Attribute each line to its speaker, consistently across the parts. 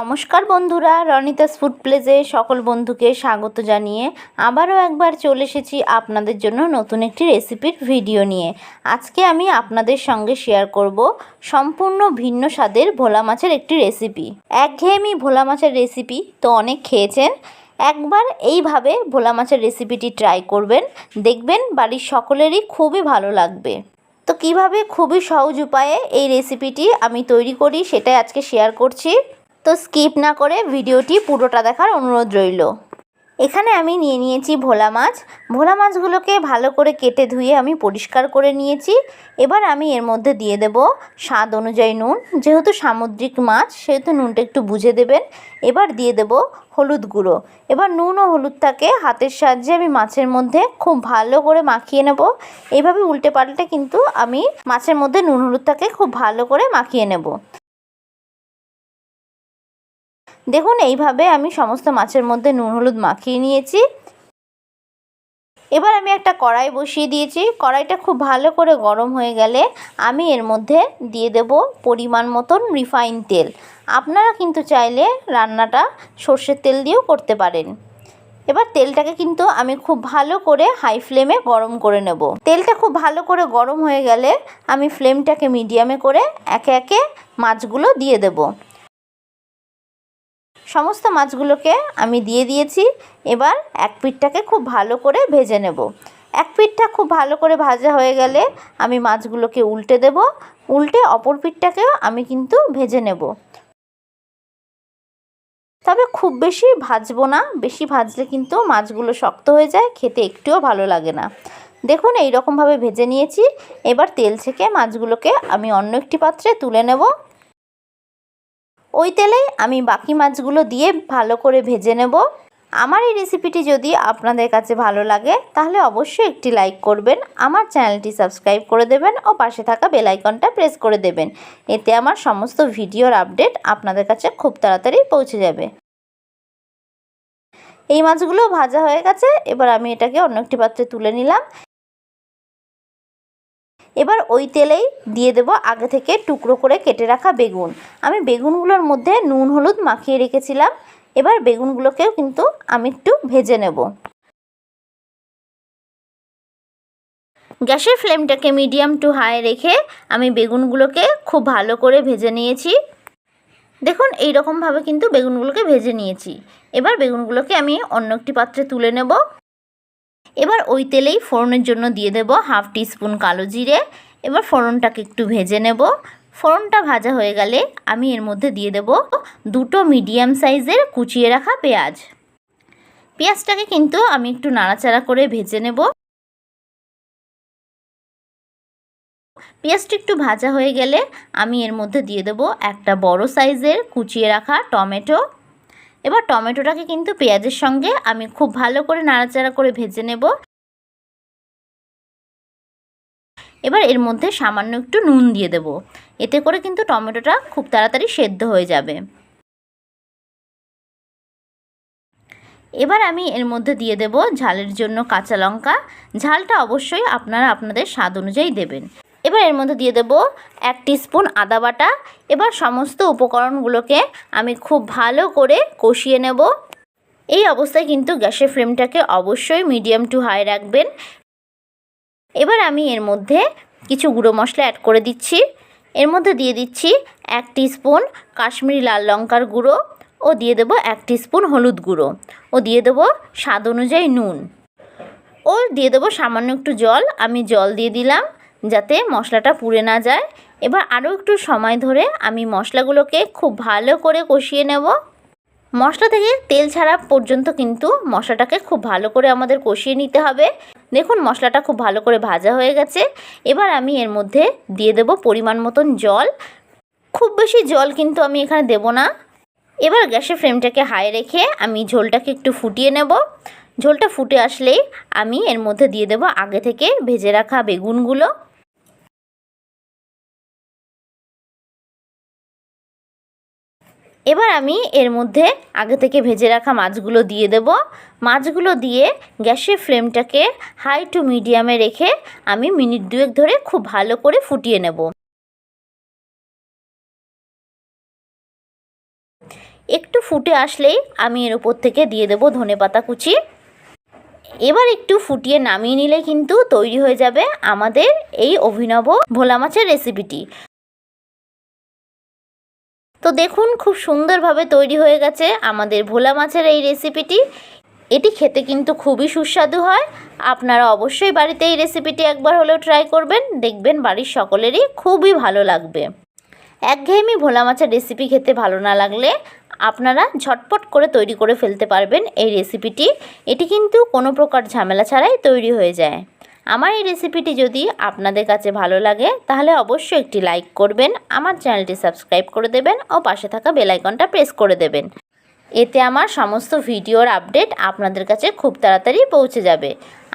Speaker 1: নমস্কার বন্ধুরা, রনিতাস ফুড প্লেসে সকল বন্ধুকে স্বাগত জানিয়ে আবারও একবার চলে এসেছি আপনাদের জন্য নতুন একটি রেসিপির ভিডিও নিয়ে। আজকে আমি আপনাদের সঙ্গে শেয়ার করব সম্পূর্ণ ভিন্ন স্বাদের ভোলা মাছের একটি রেসিপি। একঘেয়েমি ভোলা মাছের রেসিপি তো অনেক খেয়েছেন, একবার এইভাবে ভোলা মাছের রেসিপিটি ট্রাই করবেন, দেখবেন বাড়ির সকলেরই খুবই ভালো লাগবে। তো কিভাবে খুবই সহজ উপায়ে এই রেসিপিটি আমি তৈরি করি সেটাই আজকে শেয়ার করছি। তো স্কিপ না করে ভিডিওটি পুরোটা দেখার অনুরোধ রইল। এখানে আমি নিয়ে নিয়েছি ভোলা মাছ। ভোলা মাছগুলোকে ভালো করে কেটে ধুয়ে আমি পরিষ্কার করে নিয়েছি। এবার আমি এর মধ্যে দিয়ে দেব স্বাদ অনুযায়ী নুন। যেহেতু সামুদ্রিক মাছ সেহেতু নুনটা একটু বুঝে দেবেন। এবার দিয়ে দেব হলুদ গুঁড়ো। এবার নুন ও হলুদটাকে হাতের সাহায্যে আমি মাছের মধ্যে খুব ভালো করে মাখিয়ে নেব। এইভাবে উল্টে পাল্টে কিন্তু আমি মাছের মধ্যে নুন হলুদটাকে খুব ভালো করে মাখিয়ে নেব। দেখুন এইভাবে আমি সমস্ত মাছের মধ্যে নুন হলুদ মাখিয়ে নিয়েছি। এবার আমি একটা কড়াই বসিয়ে দিয়েছি। কড়াইটা খুব ভালো করে গরম হয়ে গেলে আমি এর মধ্যে দিয়ে দেব পরিমাণ মতন রিফাইন তেল। আপনারা কিন্তু চাইলে রান্নাটা সর্ষের তেল দিয়েও করতে পারেন। এবার তেলটাকে কিন্তু আমি খুব ভালো করে হাই ফ্লেমে গরম করে নেব। তেলটা খুব ভালো করে গরম হয়ে গেলে আমি ফ্লেমটাকে মিডিয়ামে করে একে একে মাছগুলো দিয়ে দেব। সমস্ত মাছগুলোকে আমি দিয়ে দিয়েছি। এবার এক পিঠটাকে খুব ভালো করে ভেজে নেব। এক পিঠটা খুব ভালো করে ভাজা হয়ে গেলে আমি মাছগুলোকে উল্টে দেব। উল্টে অপর পিঠটাকেও আমি কিন্তু ভেজে নেব। তবে খুব বেশি ভাজবো না, বেশি ভাজলে কিন্তু মাছগুলো শক্ত হয়ে যায়, খেতে একটুও ভালো লাগে না। দেখুন এই রকমভাবে ভেজে নিয়েছি। এবার তেল ছেঁকে মাছগুলোকে আমি অন্য একটি পাত্রে তুলে নেব। ওই তেলেই আমি বাকি মাছগুলো দিয়ে ভালো করে ভেজে নেব। আমার এই রেসিপিটি যদি আপনাদের কাছে ভালো লাগে তাহলে অবশ্যই একটি লাইক করবেন, আমার চ্যানেলটি সাবস্ক্রাইব করে দেবেন ও পাশে থাকা বেল আইকনটা প্রেস করে দেবেন। এতে আমার সমস্ত ভিডিওর আপডেট আপনাদের কাছে খুব তাড়াতাড়ি পৌঁছে যাবে। এই মাছগুলো ভাজা হয়ে গেছে। এবার আমি এটাকে অন্য একটি পাত্রে তুলে নিলাম। এবার ওই তেলেই দিয়ে দেব আগে থেকে টুকরো করে কেটে রাখা বেগুন। আমি বেগুনগুলোর মধ্যে নুন হলুদ মাখিয়ে রেখেছিলাম। এবার বেগুনগুলোকেও কিন্তু আমি একটু ভেজে নেব। গ্যাসের ফ্লেমটাকে মিডিয়াম টু হাই রেখে আমি বেগুনগুলোকে খুব ভালো করে ভেজে নিয়েছি। দেখুন এই রকমভাবে কিন্তু বেগুনগুলোকে ভেজে নিয়েছি। এবার বেগুনগুলোকে আমি অন্য একটি পাত্রে তুলে নেব। এবার ওই তেলেই ফোড়নের জন্য দিয়ে দেব হাফ টিস্পুন কালো জিরে। এবার ফোড়নটাকে একটু ভেজে নেব। ফোড়নটা ভাজা হয়ে গেলে আমি এর মধ্যে দিয়ে দেব দুটো মিডিয়াম সাইজের কুচিয়ে রাখা পেঁয়াজ। পেঁয়াজটাকে কিন্তু আমি একটু নাড়াচাড়া করে ভেজে নেব। পেঁয়াজটা একটু ভাজা হয়ে গেলে আমি এর মধ্যে দিয়ে দেব একটা বড় সাইজের কুচিয়ে রাখা টমেটো। এবার টমেটোটাকে কিন্তু পেঁয়াজের সঙ্গে আমি খুব ভালো করে নাড়াচাড়া করে ভেজে নেব। এবার এর মধ্যে সামান্য একটু নুন দিয়ে দেব। এতে করে কিন্তু টমেটোটা খুব তাড়াতাড়ি সেদ্ধ হয়ে যাবে। এবার আমি এর মধ্যে দিয়ে দেব ঝালের জন্য কাঁচা লঙ্কা। ঝালটা অবশ্যই আপনারা আপনাদের স্বাদ অনুযায়ী দেবেন। এবার এর মধ্যে দিয়ে দেব 1 টিস্পুন আদা বাটা। এবার সমস্ত উপকরণগুলোকে আমি খুব ভালো করে কষিয়ে নেব। এই অবস্থায় কিন্তু গ্যাসের ফ্লেমটাকে অবশ্যই মিডিয়াম টু হাই রাখবেন। এবার আমি এর মধ্যে কিছু গুঁড়ো মশলা অ্যাড করে দিচ্ছি। এর মধ্যে দিয়ে দিচ্ছি 1 টিস্পুন কাশ্মীরি লাল লঙ্কার গুঁড়ো ও দিয়ে দেব 1 টিস্পুন হলুদ গুঁড়ো ও দিয়ে দেব স্বাদ অনুযায়ী নুন ও দিয়ে দেব সামান্য একটু জল। আমি জল দিয়ে দিলাম যাতে মশলাটা পুড়ে না যায়। এবার আরও একটু সময় ধরে আমি মশলাগুলোকে খুব ভালো করে কষিয়ে নেব। মশলা থেকে তেল ছাড়া পর্যন্ত কিন্তু মশলাটাকে খুব ভালো করে আমাদের কষিয়ে নিতে হবে। দেখুন মশলাটা খুব ভালো করে ভাজা হয়ে গেছে। এবার আমি এর মধ্যে দিয়ে দেব পরিমাণ মতন জল। খুব বেশি জল কিন্তু আমি এখানে দেব না। এবার গ্যাসের ফ্লেমটাকে হাই রেখে আমি ঝোলটাকে একটু ফুটিয়ে নেব। ঝোলটা ফুটে আসলেই আমি এর মধ্যে দিয়ে দেব আগে থেকে ভেজে রাখা বেগুনগুলো। এবার আমি এর মধ্যে আগে থেকে ভেজে রাখা মাছগুলো দিয়ে দেব। মাছগুলো দিয়ে গ্যাসের ফ্লেমটাকে হাই টু মিডিয়ামে রেখে আমি মিনিট 2 ধরে খুব ভালো করে ফুটিয়ে নেব। একটু ফুটে আসলেই আমি এর উপর থেকে দিয়ে দেবো ধনেপাতা কুচি। এবার একটু ফুটিয়ে নামিয়ে নিলে কিন্তু তৈরি হয়ে যাবে আমাদের এই অভিনব ভোলা মাছের রেসিপিটি। তো দেখুন খুব সুন্দরভাবে তৈরি হয়ে গেছে আমাদের ভোলা মাছের এই রেসিপিটি। এটি খেতে কিন্তু খুবই সুস্বাদু হয়। আপনারা অবশ্যই বাড়িতে এই রেসিপিটি একবার হলেও ট্রাই করবেন, দেখবেন বাড়ির সকলেরই খুবই ভালো লাগবে। একঘেয়েমি ভোলা মাছের রেসিপি খেতে ভালো না লাগলে আপনারা ঝটপট করে তৈরি করে ফেলতে পারবেন এই রেসিপিটি। এটি কিন্তু কোনো প্রকার ঝামেলা ছাড়াই তৈরি হয়ে যায়। আমার এই রেসিপিটি যদি আপনাদের কাছে ভালো লাগে তাহলে অবশ্যই একটি লাইক করবেন, আমার চ্যানেলটি সাবস্ক্রাইব করে দেবেন ও পাশে থাকা বেল আইকনটা প্রেস করে দেবেন। এতে আমার সমস্ত ভিডিওর আপডেট আপনাদের কাছে খুব তাড়াতাড়ি পৌঁছে যাবে।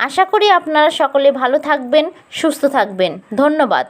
Speaker 1: আশা করি আপনারা সকলে ভালো থাকবেন, সুস্থ থাকবেন। ধন্যবাদ।